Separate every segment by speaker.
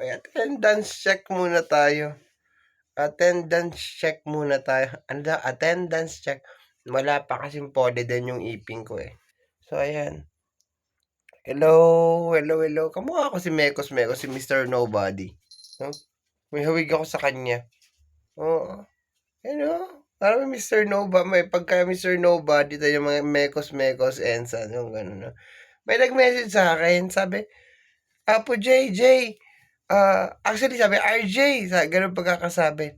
Speaker 1: Ay, attendance check muna tayo. Attendance check muna tayo. Ano daw? Attendance check. Wala pa kasing poly din yung iping ko eh. So, ayan. Hello, hello, hello. Kamukha ako si Mekos Mekos, si Mr. Nobody. No? May hawig ako sa kanya. Oo. Ano? Parang Mr. Nobody. May pagka Mr. Nobody tayo yung mga Mekos Mekos, Ensan, yung gano'n. No? May nag-message sa akin. Sabi, Apo JJ, actually sabi, RJ, ganun pagkakasabi.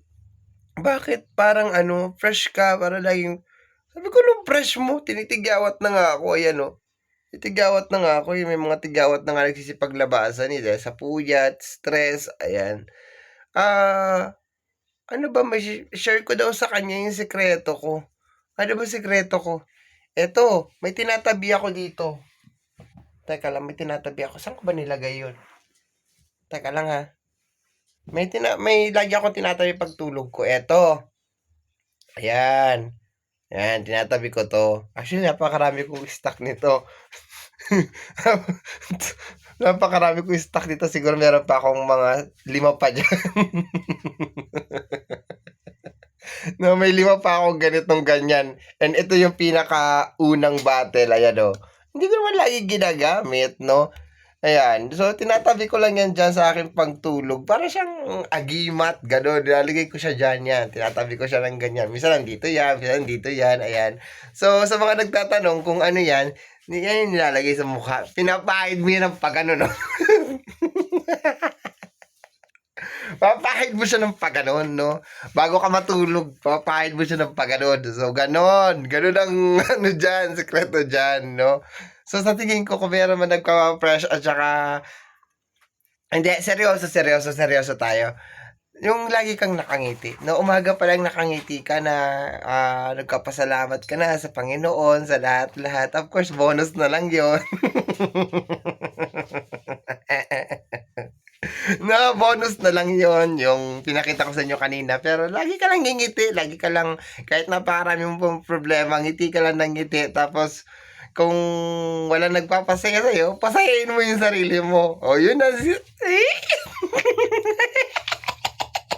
Speaker 1: Bakit parang fresh ka, para laging, sabi ko nung fresh mo, tinitigawat na nga ako, ayan o. Titigawat na nga ako, may mga tigawat na nga nagsisipaglabasan dahil sa puyat, stress, ayan. Ano ba, may share ko daw sa kanya yung sekreto ko. Ano ba sekreto ko? Eto, may tinatabi ako dito. Teka lang, may tinatabi ako. Saan ko ba nilagay yun? Teka lang ha. May lagi ako tinatabi pagtulog ko. Eto. Ayan. Ayan, tinatabi ko to. Actually, napakarami kong stock nito. Napakarami kong stock nito. Siguro meron pa akong mga 5 pa dyan. No, may 5 pa akong ganitong ganyan. And ito yung pinaka-unang battle. Ayan o. Hindi ko naman lagi ginagamit, no? Ayan. So, tinatabi ko lang yan dyan sa aking pagtulog. Para siyang agimat, gano'n. Nilalagay ko siya dyan yan. Tinatabi ko siya ng ganyan. Minsan nandito yan, minsan nandito yan. Ayan. So, sa mga nagtatanong kung ano yan, yan yung nilalagay sa mukha. Pinapahid mo yan ng pagano, no? Papahid mo siya ng paganon, no? Bago ka matulog, papahid mo siya ng paganon. So, ganon. Ganon ang ano dyan, sekreto dyan, no? So, sa tingin ko, kung meron man nagka-fresh at saka... Hindi, seryoso tayo. Yung lagi kang nakangiti. No, umaga pa lang nakangiti ka na nagkapasalamat ka na sa Panginoon, sa lahat-lahat. Of course, bonus na lang yon. No, bonus na lang yon yung pinakita ko sa inyo kanina. Pero lagi ka lang ngingiti, lagi ka lang, kahit napakarami mong problema, ngiti ka lang ng ngiti. Tapos, kung wala nagpapasaya sa'yo, pasayain mo yung sarili mo. O, yun na.